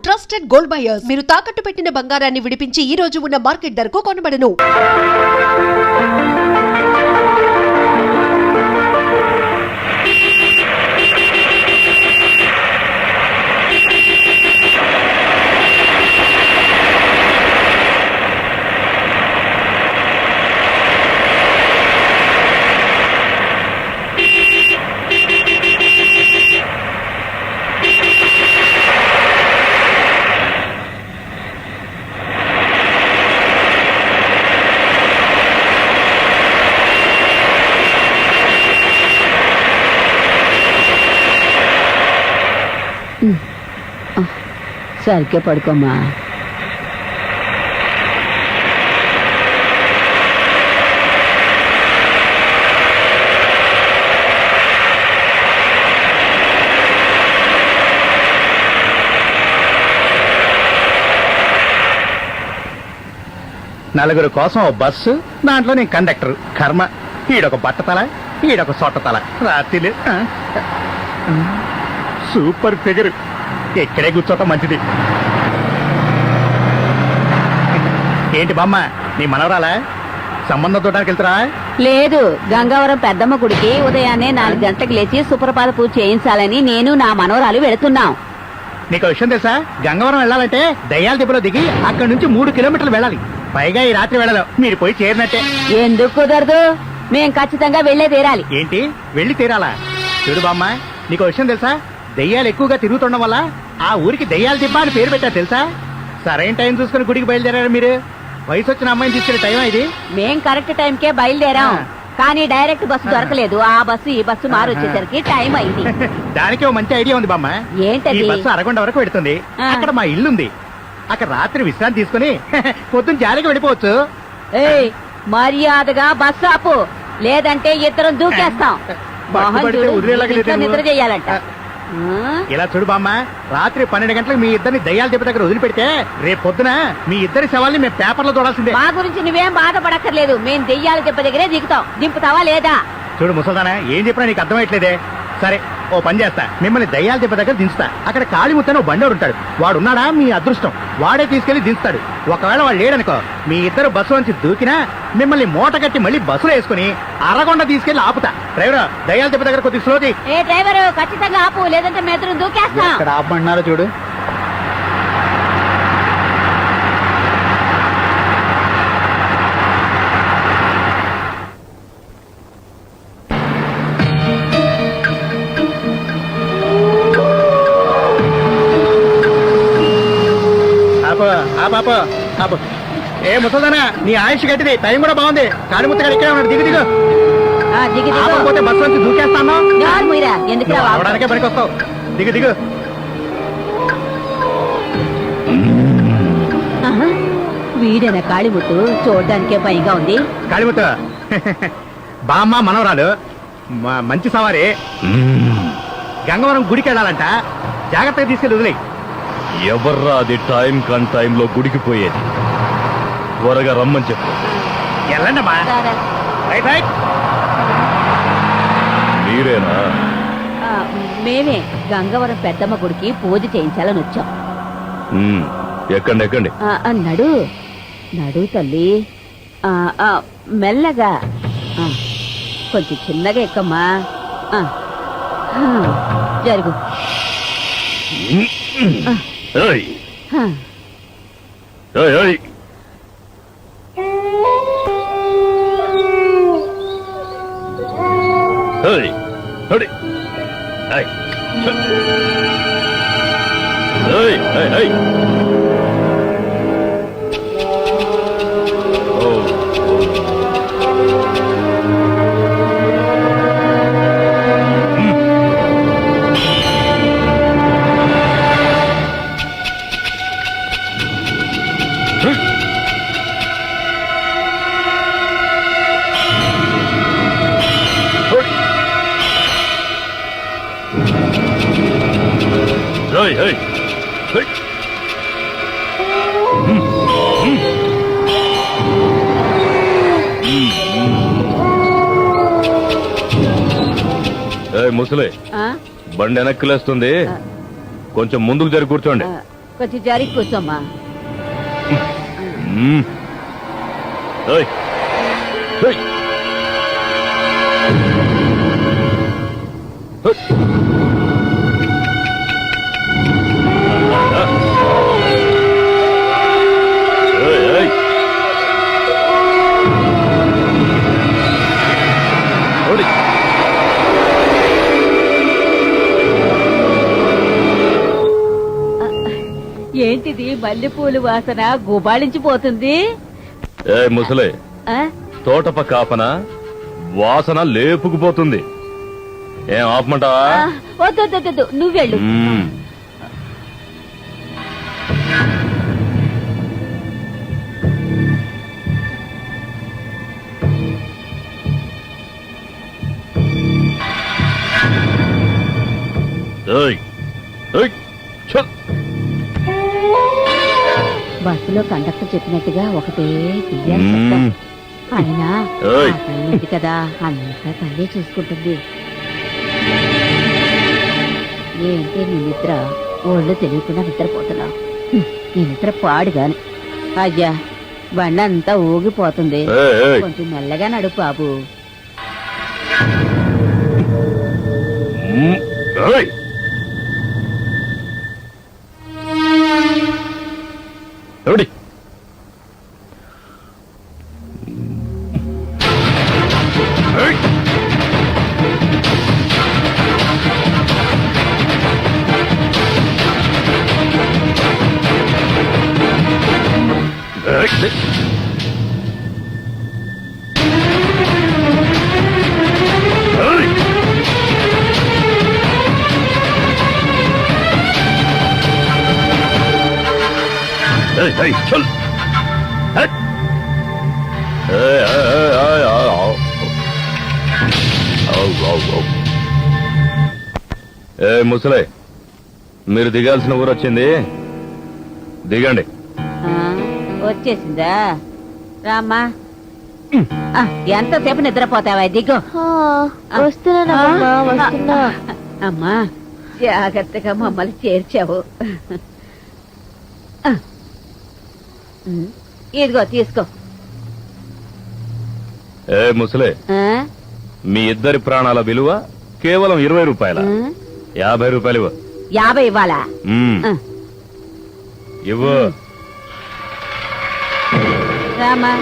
Trusted gold buyers మీరు తాకట్టు పెట్టిన బంగారాన్ని విడిపించి ఈ రోజు ఉన్న మార్కెట్ ధరకు కొనబడను. సరిగ్గా పడుకోమ్మా. నలుగురు కోసం ఓ బస్సు, దాంట్లో నేను కండక్టర్. కర్మ, ఈడొక బట్టతల, ఈడొక సొట్టతల. రాత్రి సూపర్ ఫిగర్. ఎక్కడే కూర్చోటం మంచిది. ఏంటి బామ్మ, నీ మనవరాలా? సంబంధం చూడడానికి వెళ్తారా? లేదు, గంగావరం పెద్దమ్మ గుడికి ఉదయాన్నే 4 గంటలకు లేచి సుప్రభాత పూజ చేయించాలని నేను నా మనవరాలు వెళుతున్నాం. నీకు విషయం తెలుసా? గంగవరం వెళ్ళాలంటే దయ్యాల దెబ్బలో దిగి అక్కడి నుంచి 3 కిలోమీటర్లు వెళ్ళాలి. పైగా ఈ రాత్రి వెళ్ళలేం. మీరు పోయి చేరినట్టే. ఎందుకు కుదరదు? మేం ఖచ్చితంగా వెళ్లే తీరాలి. ఏంటి వెళ్ళి తీరాలా? చూడు బామ్మ, నీకు విషయం తెలుసా? దెయ్యాలు ఎక్కువగా తిరుగుతుండడం వల్ల ఆ ఊరికి దెయ్యాల దిబ్బ అని పేరు పెట్టారు తెలుసా? సరైన టైం చూసుకుని గుడికి బయలుదేరారు మీరు. వయసు వచ్చిన అమ్మాయిని తీసుకెళ్లే టైం ఇది. మేం కరెక్ట్ టైంకే బయలుదేరాం, కానీ డైరెక్ట్ బస్సు దొరకలేదు. ఆ బస్సు ఈ బస్సు మారొచ్చేసరికి టైం అయింది. దానికి ఓ మంచి ఐడియా ఉంది బామ్మ. ఏంటది? ఈ బస్సు అరగొండ వరకు పెడుతుంది. అక్కడ మా ఇల్లుంది. అక్కడ రాత్రి విశ్రాంతి తీసుకుని పొద్దున్న జాలికి వెళ్ళిపోవచ్చు. ఏయ్, మర్యాదగా బస్సు ఆపు, లేదంటే ఇద్దరం దూకేస్తాం. నిద్ర చెయ్యాలంట. ఇలా చూడు బామ్మ, రాత్రి 12 గంటలకు మీ ఇద్దరిని దయ్యాల దెబ్బ దగ్గర వదిలిపెడితే రేపు పొద్దున మీ ఇద్దరి శవాల్ని మేము పేపర్లో చూడాల్సిందే. మా గురించి నువ్వేం బాధపడక్కర్లేదు. మేం దెయ్యాల దెబ్బ దగ్గరే దిగుతాం. దింపుతావా లేదా? చూడు ముసల్దానా, ఏం చెప్పినా నీకు అర్థమయ్యట్లేదే. సరే, ఓ పని చేస్తా, మిమ్మల్ని దయ్యాల దెబ్బ దగ్గర దించుతా. అక్కడ కాళీముత్తని ఓ బండోడు ఉంటాడు. వాడున్నాడా? మీ అదృష్టం. వాడే తీసుకెళ్లి దించుతాడు. ఒకవేళ వాడు లేడనుకో, మీ ఇద్దరు బస్సు నుంచి దూకినా మిమ్మల్ని మూట కట్టి మళ్ళీ బస్సులో వేసుకుని అరగొండ తీసుకెళ్లి ఆపుతా. డ్రైవర్, దయ్యాల దెబ్బ దగ్గర కొద్దిగా స్లో చేయి. ఏ డ్రైవర్, ఖచ్చితంగా ఆపు, లేదంటే మేద్దరం దూకేస్తాం. ఇక్కడ ఆపమన్నారో చూడు. ఏ ముసల్దానా, నీ ఆయుష్ గట్టిది, టైం కూడా బాగుంది. కాళీముత్త గారు ఇక్కడే ఉన్నాడు. దిగు దిగు. ఆపకపోతే బస్సు నుంచి దూకేస్తాను. రావడానికే పనికొస్తావు. దిగు దిగు. వీడేనా కాళీముత్తు? చూడడానికే భయంగా ఉంది. కాళీముత్త బామ్మ మనవరాలు, మంచి సవారి. గంగవరం గుడికి వెళ్ళాలంట. జాగ్రత్తగా తీసుకెళ్ళి వదిలే. ఎవర్రా అది టైం కన్ టైంలో గుడికి పోయేది? త్వరగా రమ్మని చెప్పు. వెళ్ళండమ్మా. మీరేనా? మేమే గంగవరం పెద్దమ్మ గుడికి పూజ చేయించాలని వచ్చాం. ఎక్కండి ఎక్కండి. నడు నడు తల్లి, మెల్లగా. కొంచెం చిన్నగా ఎక్కమ్మా. జరుగు. ఏయ్ ఏయ్ ఏయ్. ఏయ్ హడి. ఏయ్ ఏయ్ ఏయ్ ఏయ్. Hey, hey, hey. ముసలి బండి వెనక్కిలేస్తుంది, కొంచెం ముందుకు జరిగి కూర్చోండి. కొంచెం జరిగి కూర్చోమ్మా. ఏయ్, ఏయ్. ఏయ్, ఏయ్. ఓడి. ఏంటిది మల్లెపూలు వాసన గుబాళించిపోతుంది? ఏ ముసలే, ఆ? తోటప కాపన వాసన లేపుకుపోతుంది. ఏం ఆపమంటావా? వద్దు నువ్వెళ్ళు. ఏయ్, ఏయ్, ఛ. బస్సులో కండక్టర్ చెప్పినట్టుగా ఒకటే తీయాలి శబ్దం. అయినా ఏయ్. ఆ తల్లి ఉంది కదా, అంతా తల్లి చూసుకుంటుంది. ఏంటి నీ నిద్ర? ఒళ్ళు తెలియకుండా నిద్రపోతున్నావు. నీ నిద్ర పాడుగాని. అయ్యా, బండి అంతా ఊగిపోతుంది. ఏయ్, ఏయ్. కొంచెం మెల్లగా నడుపు బాబు. ఏయ్. ఎవడి? ఏయ్. ఏయ్. ఏయ్. ఏయ్, ఏయ్, చల్. ఏయ్. ఏయ్, ఏయ్, ఏయ్, ఏయ్, ఆవ్. ఆవ్, ఆవ్, ఆవ్. ఏయ్ ముసలే, మీరు దిగాల్సిన ఊరు వచ్చింది, దిగండి. ఆ, వచ్చేసిందా? రామ్మా. ఎంతసేపు నిద్రపోతావా? దిగు. వస్తున్నా. అమ్మా, జాగ్రత్తగా మమ్మల్ని చేర్చావు. ఇదిగో తీసుకో. ఏ ముసలే, ఆ? మీ ఇద్దరి ప్రాణాల విలువ కేవలం 20 రూపాయల. 50 రూపాయలు ఇవ్వు. 50 ఇవ్వాలా? ఆ. ఇవ్వు. రామా.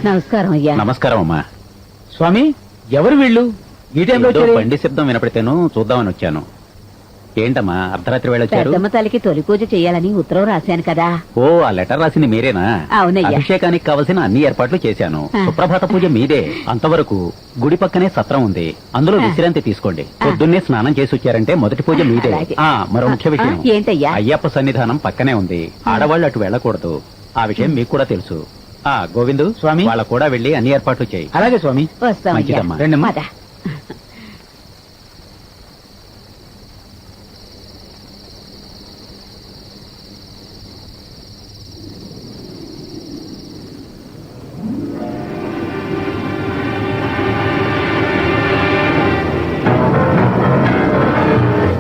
నమస్కారం అయ్యా. నమస్కారం అమ్మా. స్వామి, ఎవరు వీళ్ళు? ఈ టైంలో ఏదో వచ్చారు? బండి శబ్దం వినపడితేను చూద్దామని వచ్చాను. ఏంటమ్మా అర్ధరాత్రి వేళ వచ్చారు? పెద్దమ్మ తల్లికి తొలి పూజ చెయ్యాలని ఉత్తరం రాశాను కదా. ఓ, ఆ లెటర్ రాసింది మీరేనా? అవునయ్యా. అభిషేకానికి కావలసిన అన్ని ఏర్పాట్లు చేశాను. సుప్రభాత పూజ మీదే. అంతవరకు గుడి పక్కనే సత్రం ఉంది, అందులో విశ్రాంతి తీసుకోండి. పొద్దున్నే స్నానం చేసి వచ్చారంటే మొదటి పూజ మీదే. అలాగే. మరో ముఖ్య విషయం, ఏంటయ్యా? అయ్యప్ప సన్నిధానం పక్కనే ఉంది. ఆడవాళ్ళు అటు వెళ్ళకూడదు. ఆ విషయం మీకు కూడా తెలుసు. గోవిందు స్వామి, వాళ్ళ కూడా వెళ్లి అన్ని ఏర్పాట్లు చేయి. అలాగే స్వామి. వస్తాం అయ్యా. మంచిదమ్మా. రండమ్మా. పద.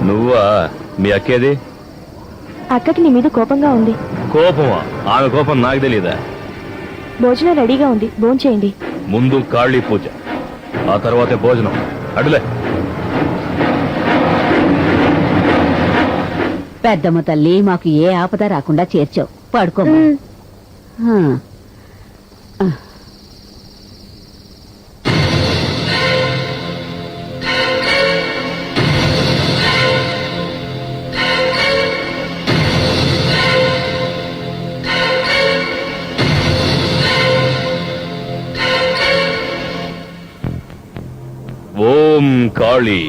నువ్వా? మీ అక్కేది? అక్కకి నీ మీద కోపంగా ఉంది. కోపమా? ఆమె కోపం నాకు తెలీదా? భోజనం రెడీగా ఉంది, భోంచేయండి. ముందు కాళీ పూజ, ఆ తర్వాతే భోజనం. అడులే. పెద్దమ్మ తల్లి, మాకు ఏ ఆపద రాకుండా చేర్చావు. పడుకోమ్మా. ఓం కాళీ.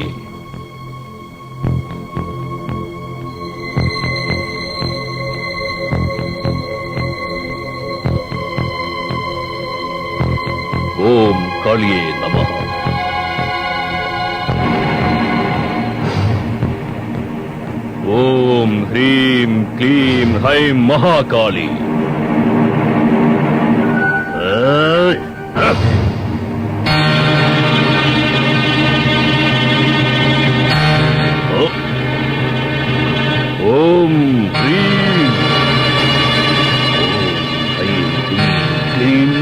ఓం కాళీయే నమః. ఓం హ్రీం క్లీం హ్రైం మహాకాళీ. ఓం హ్రీం ఐం క్లీం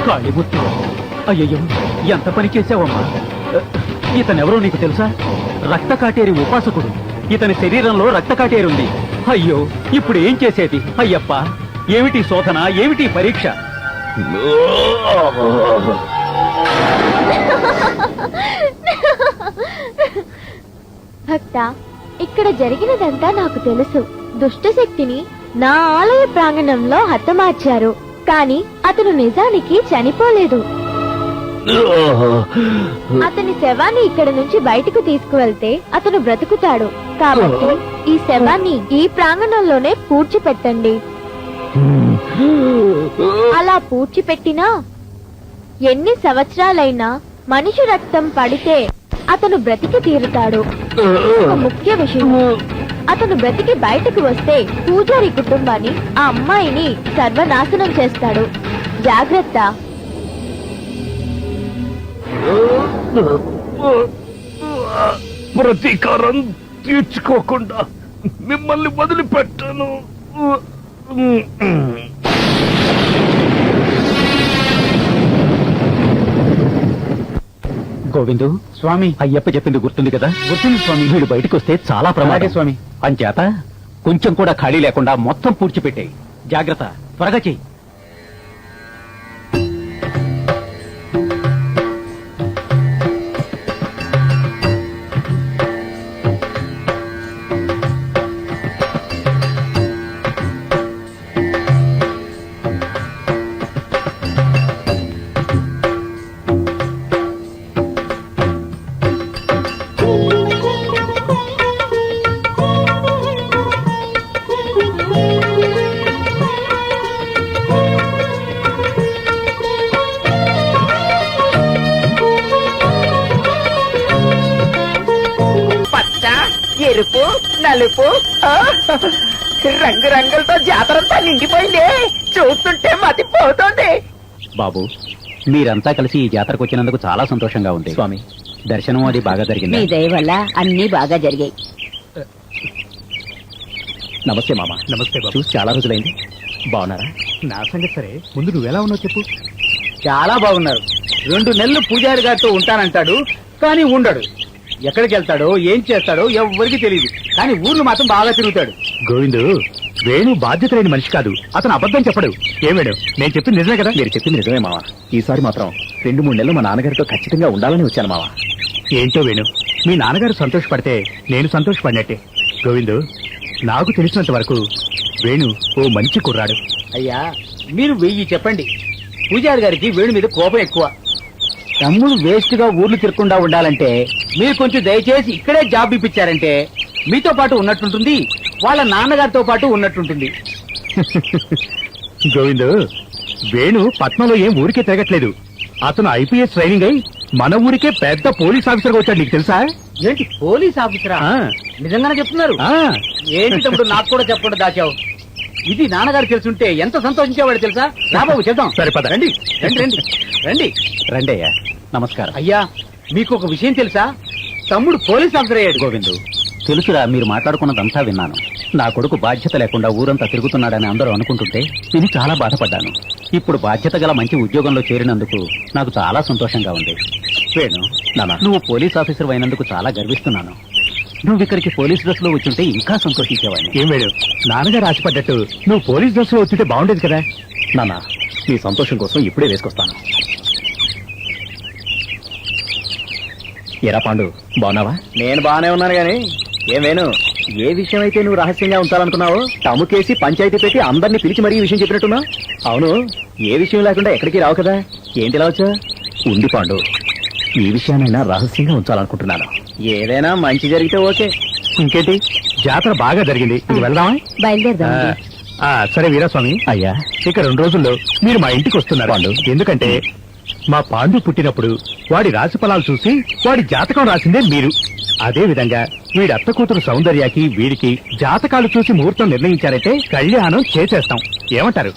కాళీముత్తు, అయ్యయ్యో ఎంత పని చేసావమ్మా. ఇతనెవరో నీకు తెలుసా? రక్త కాటేరి ఉపాసకుడు. ఇతని శరీరంలో రక్త కాటేరి ఉంది. అయ్యో, ఇప్పుడు ఏం చేసేది? అయ్యప్ప, ఏమిటి శోధన, ఏమిటి పరీక్ష? భక్త, ఇక్కడ జరిగినదంతా నాకు తెలుసు. దుష్టశక్తిని నా ఆలయ ప్రాంగణంలో హతమార్చారు, కానీ అతను నిజానికి చనిపోలేదు. అతని శవాన్ని ఇక్కడ నుంచి బయటకు తీసుకువెళ్తే అతను బ్రతుకుతాడు. కాబట్టి ఈ శవాన్ని ఈ ప్రాంగణంలోనే పూడ్చిపెట్టండి. అలా పూడ్చిపెట్టినా ఎన్ని సంవత్సరాలైనా మనిషి రక్తం పడితే అతను బ్రతికి తీరుతాడు. ఒక ముఖ్య విషయం, అతను బ్రతికి బయటకు వస్తే పూజారి కుటుంబాన్ని, ఆ అమ్మాయిని సర్వనాశనం చేస్తాడు. జాగ్రత్త. ప్రతీకారం తీర్చుకోకుండా మిమ్మల్ని వదిలిపెట్టాను. గోవిందు స్వామి, అయ్యప్ప చెప్పింది గుర్తుంది కదా? గుర్తుంది స్వామి. వీడు బయటకు వస్తే చాలా ప్రమాదం స్వామి. అంచేత కొంచెం కూడా ఖాళీ లేకుండా మొత్తం పూడ్చిపెట్టాయి. జాగ్రత్త, త్వరగా చెయ్యి. ఎరుపు నలుపు రంగురంగులతో జాతరంతా నిండిపోయింది. చూస్తుంటే మతిపోతుంది. బాబు, మీరంతా కలిసి ఈ జాతరకు వచ్చినందుకు చాలా సంతోషంగా ఉంది స్వామి. దర్శనం అది బాగా మీ జరిగింది. దయ వల్ల అన్ని బాగా జరిగాయి. నమస్తే మామ. నమస్తే బాబు. చూసి చాలా రోజులైంది. బాగున్నారా? నా సంగతి సరే, ముందు నువ్వెలా ఉన్నావు చెప్పు. చాలా బాగున్నారు. 2 నెలలు పూజారి గారితో ఉంటానంటాడు, కానీ ఉండడు. ఎక్కడికి వెళ్తాడో ఏం చేస్తాడో ఎవ్వరికి తెలియదు, కానీ ఊర్లు మాత్రం బాగా తిరుగుతాడు. గోవిందు, వేణు బాధ్యత లేని మనిషి కాదు. అతను అబద్ధం చెప్పడు. ఏమేడు, నేను చెప్పింది నిజమే కదా? మీరు చెప్పింది నిజమే మామ. ఈసారి మాత్రం 2-3 నెలలు మా నాన్నగారితో ఖచ్చితంగా ఉండాలని వచ్చాను మామ. ఏంటో వేణు, మీ నాన్నగారు సంతోషపడితే నేను సంతోషపడినట్టే. గోవిందు, నాకు తెలిసినంత వరకు వేణు ఓ మంచి కుర్రాడు. అయ్యా, మీరు 1000 చెప్పండి, పూజారి గారికి వేణు మీద కోపం ఎక్కువ. తమ్ముడు వేస్ట్ గా ఊర్లు తిరగకుండా ఉండాలంటే మీరు కొంచెం దయచేసి ఇక్కడే జాబ్ ఇప్పించారంటే మీతో పాటు ఉన్నట్టుంటుంది, వాళ్ళ నాన్నగారితో పాటు ఉన్నట్టుంటుంది. గోవిందు, వేణు పట్నంలో ఏం ఊరికే తిరగట్లేదు. అతను ఐపీఎస్ ట్రైనింగ్ అయి మన ఊరికే పెద్ద పోలీస్ ఆఫీసర్ గా వచ్చాడు. నీకు తెలుసా? ఏంటి పోలీస్ ఆఫీసరా? ఆ, నిజంగానే చెప్తున్నారు? ఆ. ఏంటి తమ్ముడు నాకు కూడా చెప్పకుండా దాచావు? ఇది నాన్నగారు తెలుసుంటే ఎంత సంతోషించేవాడు తెలుసా? రాబాబు చేద్దాం. సరే పద. రండి రండి రండి రండి. రండి అయ్యా, నమస్కారం. అయ్యా మీకు ఒక విషయం తెలుసా? తమ్ముడు పోలీస్ ఆఫీసర్ అయ్యాడు. గోవిందు, తెలుసురా, మీరు మాట్లాడుకున్నదంతా విన్నాను. నా కొడుకు బాధ్యత లేకుండా ఊరంతా తిరుగుతున్నాడని అందరూ అనుకుంటుంటే నేను చాలా బాధపడ్డాను. ఇప్పుడు బాధ్యత గల మంచి ఉద్యోగంలో చేరినందుకు నాకు చాలా సంతోషంగా ఉంది. వేణు, నువ్వు పోలీస్ ఆఫీసర్ అయినందుకు చాలా గర్విస్తున్నాను. నువ్వు ఇక్కడికి పోలీస్ డ్రెస్ లో వచ్చుంటే ఇంకా సంతోషించేవాడిని. ఏం వేడు, నాన్నగారు ఆశపడ్డట్టు నువ్వు పోలీస్ డ్రెస్ లో వచ్చుంటే బాగుండేది కదా. నాన్న, నీ సంతోషం కోసం ఇప్పుడే వేసుకొస్తాను. ఎరా పాండు, బాగున్నావా? నేను బాగానే ఉన్నాను గాని ఏమేను ఏ విషయం అయితే నువ్వు రహస్యంగా ఉంచాలనుకున్నావో తమ్ముకేసి పంచాయతీ పెట్టి అందరినీ పిలిచి మరీ ఈ విషయం చెప్పినట్టున్నా. అవును, ఏ విషయం లేకుండా ఎక్కడికి రావు కదా, ఏంటి ఇలా వచ్చా? ఉంది పాండు, ఈ విషయానైనా రహస్యంగా ఉంచాలనుకుంటున్నాను. ఏదైనా మంచి జరిగితే ఓకే. ఇంకేంటి, జాతర బాగా జరిగింది. ఇంక వెళ్దామా? బయలుదేరదాం. సరే వీరాస్వామి, అయ్యా, ఇక 2 రోజుల్లో మీరు మా ఇంటికి వస్తున్నారు. పాండు. ఎందుకంటే మా పాండు పుట్టినప్పుడు వాడి రాశి ఫలాలు చూసి వాడి జాతకం రాసిందే మీరు. అదే విధంగా వీడి అత్త కూతురు సౌందర్యకి వీడికి జాతకాలు చూసి ముహూర్తం నిర్ణయించారైతే కళ్యాణం చేసేస్తాం. ఏమంటారు?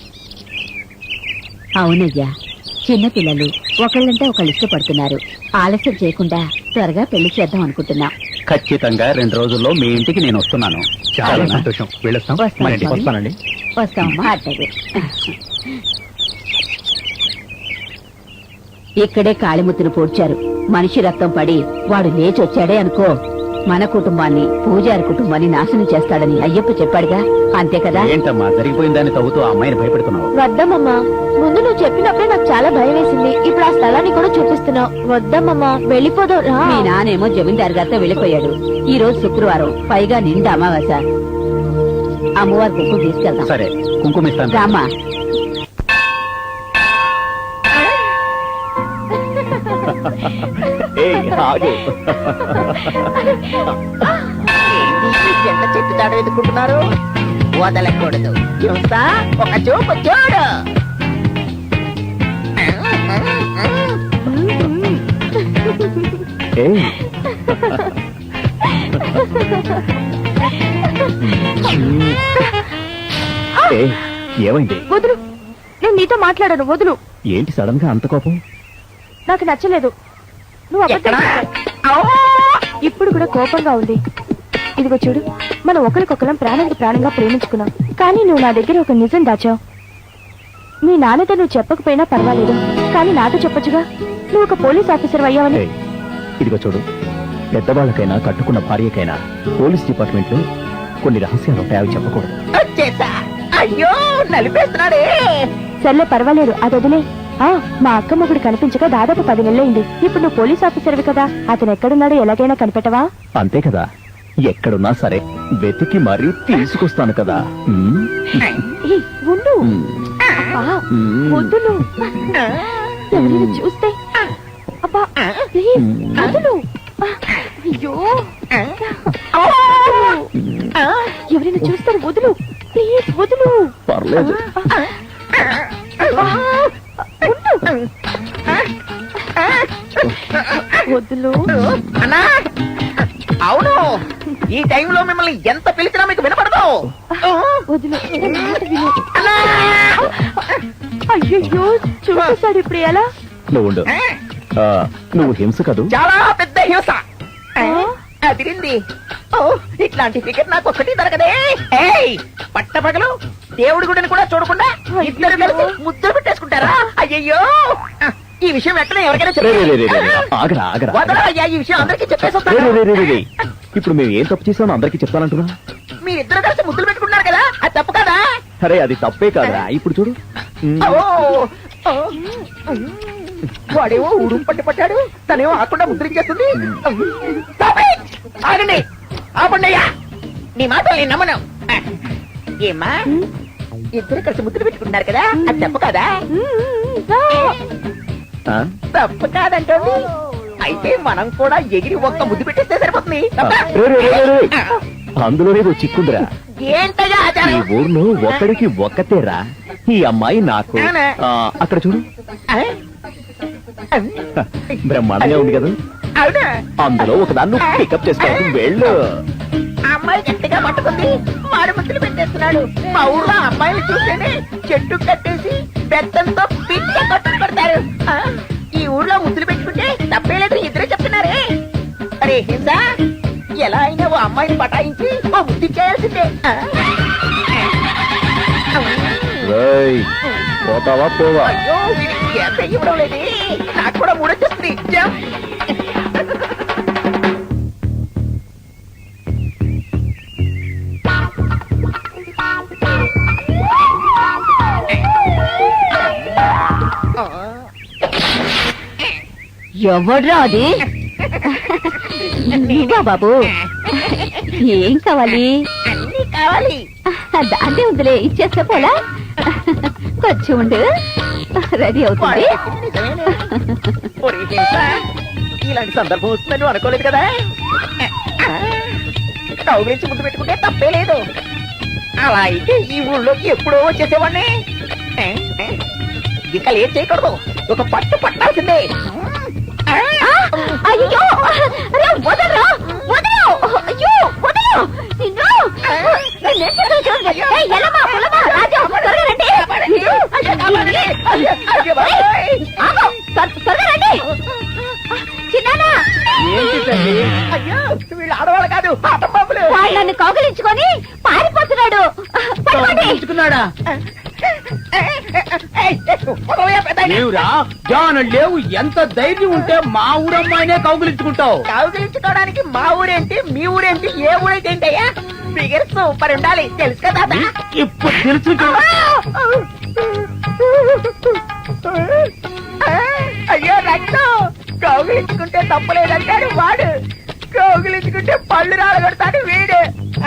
అవునయ్యా, చిన్నపిల్లలు ఒకళ్ళంటే ఒకళ్ళు ఇష్టపడుతున్నారు. ఆలస్యం చేయకుండా త్వరగా పెళ్లి చేద్దాం అనుకుంటున్నాం. ఖచ్చితంగా 2 రోజుల్లో మీ ఇంటికి నేను వస్తున్నాను. చాలా సంతోషం. వెళ్ళొస్తాం. వస్తాం, మన ఇంటికి స్వామి. వస్తానండి. వస్తామమ్మా. అట్టగే. ఇక్కడే కాళిముత్తును పూడ్చారు. మనిషి రక్తం పడి వాడు లేచొచ్చాడే అనుకో, మన కుటుంబాన్ని పూజారి కుటుంబాన్ని నాశనం చేస్తాడని అయ్యప్ప చెప్పాడుగా. అంతే కదా? ఏంటమ్మా జరిగిపోయిన దాన్ని తవ్వుతూ ఆ అమ్మాయిని భయపెడుతున్నావు? వద్దమ్మమ్మా, ముందు నువ్వు చెప్పినప్పుడే నాకు చాలా భయం వేసింది. ఇప్పుడు ఆ స్థలాన్ని కూడా చూపిస్తున్నావు. వద్దమ్మమ్మా, వెళ్ళిపోదాం రా. మీ నానేమో జమీందారు గారితో వెళ్ళిపోయాడు. ఈ రోజు శుక్రవారం, పైగా నిండా అమావాస. అమ్మవారి కుంకుమ తీసుకెళ్దాం. సరే, కుంకుమ ఇస్తాను. రామా. జంట చెట్టు తాడు ఎదుర్కొంటున్నారు, వదలకూడదు. చూస్తా, ఒక చూపు చూడు. ఏమైంది? వదులు, నేను నీతో మాట్లాడను. వదులు. ఏంటి సడన్ గా అంత కోపం? నాకు నచ్చలేదు. నువ్వు అబద్ధం చెప్పావు. ఇప్పుడు కూడా కోపంగా ఉంది. ఇదిగో చూడు, మనం ఒకరికొకరం ప్రాణానికి ప్రాణంగా ప్రేమించుకున్నాం. కానీ నువ్వు నా దగ్గర ఒక నిజం దాచావు. మీ నాన్నతో నువ్వు చెప్పకపోయినా పర్వాలేదు, కానీ నాతో చెప్పొచ్చుగా. నువ్వు ఒక పోలీస్ ఆఫీసర్ అయ్యావని. ఏయ్, ఇదిగో చూడు, పెద్దవాళ్ళకైనా కట్టుకున్న భార్యకైనా పోలీస్ డిపార్ట్మెంట్ లో కొన్ని రహస్యాలు ఉంటాయి, అవి చెప్పకూడదు. వచ్చేసా. అయ్యో, నలిపేస్తున్నాడే. సర్లే, పర్వాలేదు, అది వదిలే. మా అక్క మొగుడు కనిపించక దాదాపు 10 నెలలైంది. ఇప్పుడు నువ్వు పోలీస్ ఆఫీసర్వి కదా, అతను ఎక్కడున్నాడో ఎలాగైనా కనిపెట్టవా? అంతే కదా, ఎక్కడున్నా సరే వెతికి మరీ తీసుకొస్తాను కదా. ఏయ్, ఉండు. అబ్బా, వదులు. ఎవరైనా చూస్తే. అబ్బా, ప్లీజ్, వదులు. అయ్యో, ఎవరైనా చూస్తారు. వదులు, ప్లీజ్, వదులు. పర్లేదు. వదులు. అన్నా, అవును, ఈ టైంలో మిమ్మల్ని ఎంత పిలిచినా మీకు వినపడదు. వదులు, నా మాట విను. అయ్యయ్యో, చూసేశాడు. ఇప్పుడు ఎలా? నువ్వు ఉండు. నువ్వు హింస కదూ? చాలా పెద్ద హింస. అదిరింది. ఓ, ఇట్లాంటి ఫిగర్ నాకు ఒక్కటి దొరకదే. ఏయ్, పట్టపగలు దేవుడి గుడిని కూడా చూడకుండా ఇద్దరు కలిసి ముద్దులు పెట్టేసుకుంటారా? అయ్యయ్యో, ఈ విషయం వెంటనే ఎవరికైనా ఆగరా ఆగరా. వదలా అయ్యా, ఈ విషయం అందరికీ చెప్పేసి రే, రే, రే, రే, రే. ఇప్పుడు మేము ఏం తప్పు చేసామో అందరికీ చెప్తానంటున్నా. మీరిద్దరు కలిసి ముద్దులు పెట్టుకున్నారు కదా, అది తప్పు కదా? అరే, అది తప్పే కాదా? ఇప్పుడు చూడు. వాడేమో ఊడు పట్టి పట్టాడు, తనేమో ఆకుండా ముద్రించేస్తుంది. ఆగండి, ఆపండి అయ్యా, నీ మాట నేను నమ్మను. ఏమ్మా, ఇద్దరు కలిసి ముద్దులు పెట్టుకుంటున్నారు కదా, అది తప్పు కదా? తప్పు కాదంటోంది. అయితే మనం కూడా ఎగిరి ఒక్క ముద్దు పెట్టేస్తే సరిపోతుంది. అందులోనే చిక్కుందిరా. ఏంటయ్యా ఈ ఆచారం ఊర్లో ఒక్కడికి ఒక్కతేరా ఈ అమ్మాయి నాకు అవునా? అక్కడ చూడు ఆ? బ్రహ్మాండంగా ఉంది కదా అవునా అందులో ఒకదాన్ని పికప్ చేసుకోవడం వెళ్ళు ఆ అమ్మాయి గట్టిగా పట్టుకుంది మారు ముద్దులు పెట్టేస్తున్నాడు. మా ఊర్లో అమ్మాయిలు చూస్తేనే చెట్టు కట్టేసి బెత్తంతో పిచ్చ కొట్టుకు పెడతారు. ఆ? ఈ ఊర్లో ముద్దులు పెట్టుకుంటే తప్పేలేదు ఇద్దరే చెప్తున్నారే. అరే హింస ఎలా అయినా ఓ అమ్మాయిని పటాయించి ఓ ముద్దు చేయాల్సిందే. ఆ? రేయ్, పోతావా పోవా అయ్యో వీడికి ఎంత ఇవ్వడం లేదే. నాకు కూడా మూడొచ్చేస్తుంది. జంప్. ఎవడ్రా అది? నువ్వా బాబు? ఏం కావాలి? అన్నీ కావాలి. దాంతే ఉందిలే, ఇచ్చేస్తే పోలా. కొంచెం ఉండు, రెడీ అవుతుంది. ఒరే హింస, ఇలాంటి సందర్భం వస్తుందని అనుకోలేదు కదా. కౌగిలించి ముద్దు పెట్టుకుంటే తప్పే లేదు. అలా అయితే ఈ ఊళ్ళో ఎప్పుడో వచ్చేసేవాడిని. ఇక లేట్ చేయకూడదు, ఒక పట్టు పట్టాల్సిందే. అయ్యో, అరే వదలరా, వదలు. అయ్యో వదలు నిన్ను. ఎలమా పొలమా రాజు, త్వరగా రండి. ఆగు, త్వరగా రండి. చిన్నానా, అయ్యో వీళ్ళు ఆడవాళ్ళు కాదు, ఆట బాబులు. వాళ్ళని కౌగిలించుకొని పారిపోతున్నాడు. పట్టుకోండి. లేవురా జాన లేవు. ఎంత ధైర్యం ఉంటే మా ఊరమ్మాయినే కౌగులించుకుంటావు. కౌగిలించుకోవడానికి మా ఊరేంటి, మీ ఊరేంటి, ఏ ఊరైతే ఏంటయ్యా? ఫిగర్ సూపర్ ఉండాలి, తెలుసు కదా. ఇప్పుడు తెలుసు. అయ్యో రక్తం, కౌగిలించుకుంటే తప్పలేదంటాడు వాడు, కౌగిలించుకుంటే పళ్ళు రాలగొడతాడు వీడు.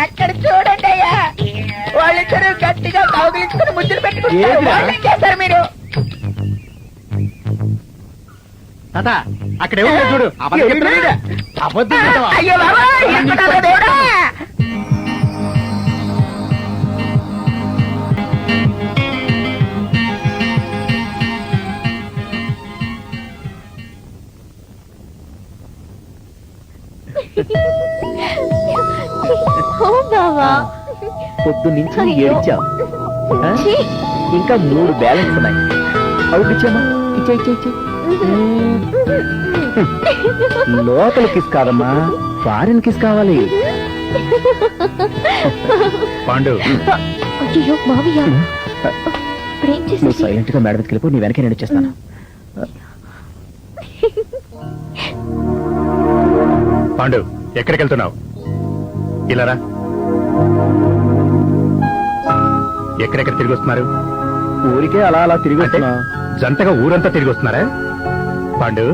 అక్కడ చూడండి అయ్యా, వాళ్ళిద్దరూ గట్టిగా కౌగిలించుకుని ముద్దులు పెట్టుకుంటారు. వాళ్ళు ఏం చేస్తారు మీరు? తాత అక్కడ ఏమో చూడు. అబద్ధం చెప్తున్నాడు వీడు. అబద్ధం చెప్తావా? అయ్యో బాబోయ్, ఎక్కడున్నారో దేవుడా? ఓ బావా, పొద్దు నుంచి అయ్యో. ఏడ్చావు ఆ? ఛీ. ఇంకా 3 బ్యాలెన్స్ ఉన్నాయి. అవుట్ ఇచ్చామా? ఇచ్చే ఇచ్చే ఇచ్చే. లోకల్ కిస్ కాదమ్మా, ఫారిన్ కిస్ కావాలి. పాండు అయ్యో మావయ్య, ఇప్పుడేం నువ్వు చేసి సైలెంట్ గా మేడ మీదకి వెళ్ళిపో, నీ వెనక నేను వచ్చేస్తాను. పాండు ఎక్కడికి వెళ్తున్నావు? ఇలారా. ఎక్కడెక్కడ తిరిగి వస్తున్నారు? ఊరికే అలా అలా తిరిగి అంటే వస్తున్నా. జంటగా ఊరంతా తిరిగి వస్తున్నారా? పాండు,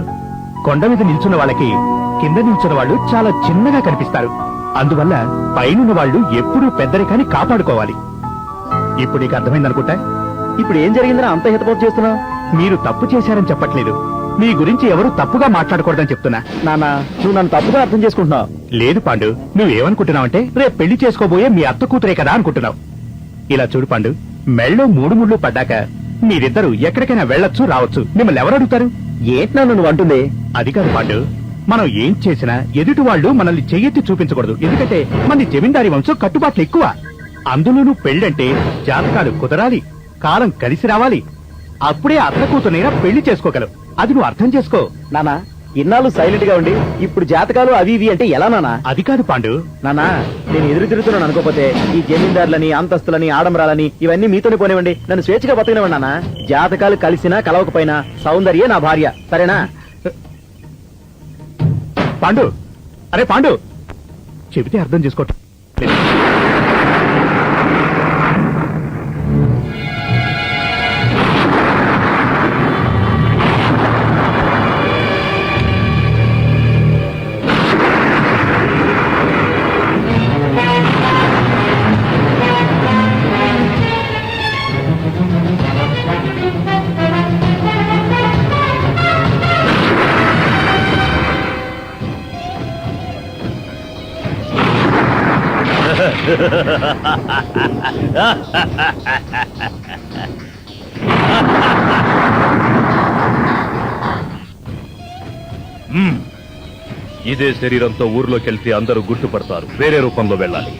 కొండ మీద నిల్చున్న వాళ్ళకి కింద నిల్చున్న వాళ్ళు చాలా చిన్నగా కనిపిస్తారు. అందువల్ల పైనున్న వాళ్ళు ఎప్పుడూ పెద్దరికాన్ని కాపాడుకోవాలి. ఇప్పుడు నీకు అర్థమైందనుకుంటా. ఇప్పుడు ఏం జరిగిందని అంత హితపోతు చేస్తున్నావు? మీరు తప్పు చేశారని చెప్పట్లేదు, మీ గురించి ఎవరు తప్పుగా మాట్లాడకూడదని చెప్తున్నా. నాన్న, నువ్వు నన్ను తప్పుగా అర్థం చేసుకుంటున్నావు. లేదు పాండు, నువ్వేమనుకుంటున్నావంటే రేపు పెళ్లి చేసుకోబోయే మీ అత్త కూతురే కదా అనుకుంటున్నావు. ఇలా చూడు పాండు, మెళ్ళో 3 ముళ్ళు పడ్డాక మీరిద్దరూ ఎక్కడికైనా వెళ్ళొచ్చు రావచ్చు. మిమ్మల్ని ఎవరు అడుగుతారు? ఏంటి నాన్న నువ్వు అంటుంది? అది కాదు పాండు, మనం ఏం చేసినా ఎదుటి వాళ్ళు మనల్ని చెయ్యెత్తి చూపించకూడదు. ఎందుకంటే మన జమీందారీ వంశం కట్టుబాట్లు ఎక్కువ. అందులోనూ పెళ్ళంటే జాతకాలు కుదరాలి, కాలం కలిసి రావాలి. అప్పుడే అత్త కూతురైనా పెళ్లి చేసుకోగలవు. అది నువ్వు అర్థం చేసుకో. నాన్న, ఇన్నాళ్ళు సైలెంట్ గా ఉండి ఇప్పుడు జాతకాలు అవి ఇవి అంటే ఎలా నాన్న? అది కాదు పాండు. నాన్న, నేను ఎదురు తిరుగుతున్నాను అనుకోపోతే ఈ జమీందారులని, అంతస్తులని, ఆడంబరాలని ఇవన్నీ మీతోనే పోనివ్వండి. నన్ను స్వేచ్ఛగా బతకనివ్వండి నాన్న. జాతకాలు కలిసినా కలవకపోయినా సౌందర్యే నా భార్య, సరేనా? పాండు, అరే పాండు, చెబితే అర్థం చేసుకో. ఇదే శరీరంతో ఊర్లోకి వెళ్తే అందరూ గుర్తుపడతారు. వేరే రూపంలో వెళ్ళాలి.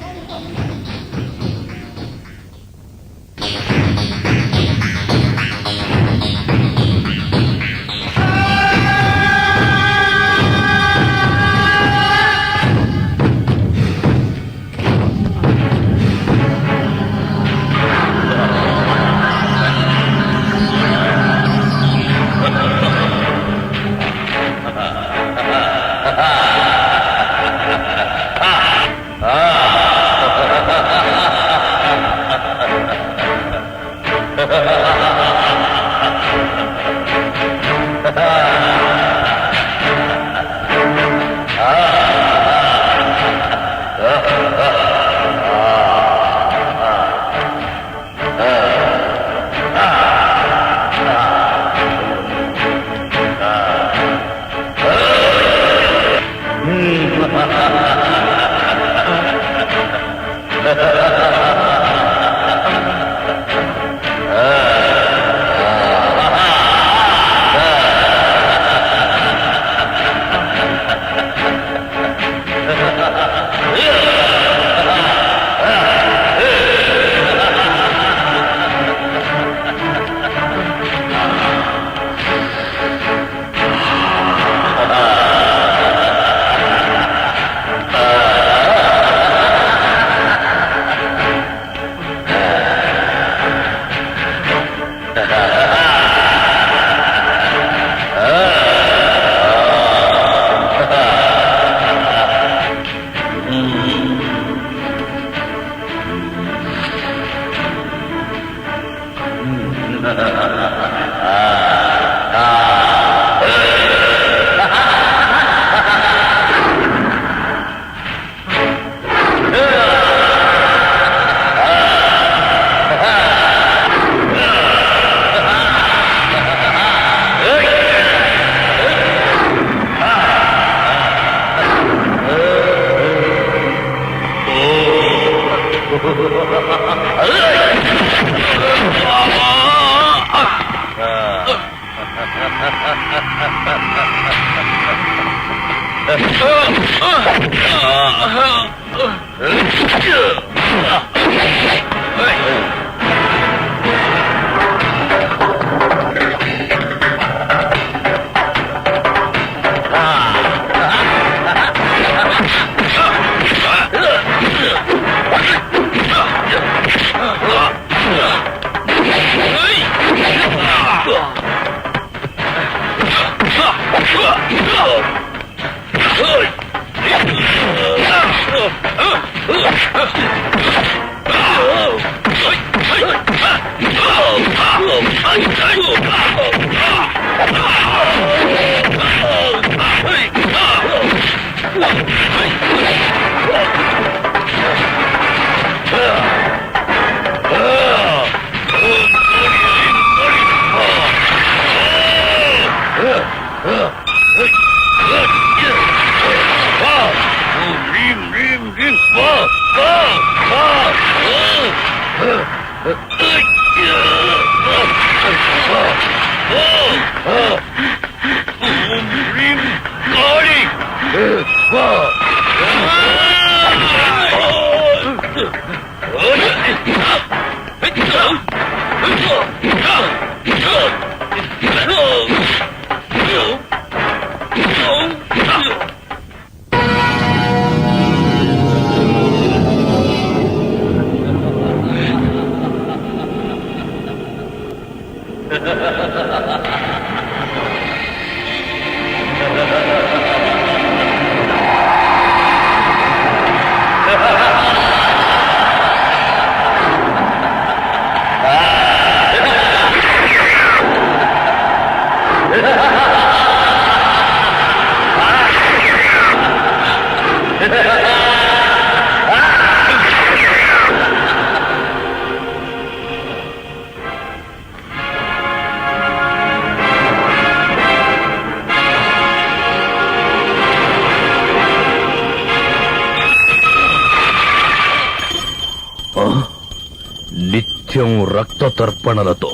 నిత్యం రక్త తర్పణలతో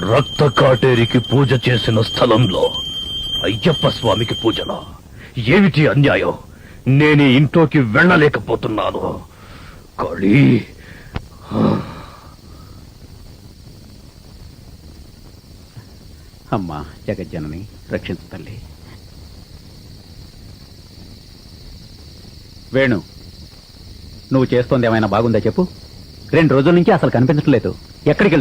రక్త కాటేరికి పూజ చేసిన స్థలంలో అయ్యప్ప స్వామికి పూజలా? ఏమిటి అన్యాయం? నేనే ఇంట్లోకి వెళ్ళలేకపోతున్నాను. కాళీ, అమ్మా జగజ్జనని రక్షించు తల్లి. వేణు, నువ్వు చేస్తోంది ఏమైనా బాగుందా చెప్పు. 2 రోజుల నుంచి అసలు కనిపించట్లేదు. ఎక్కడికి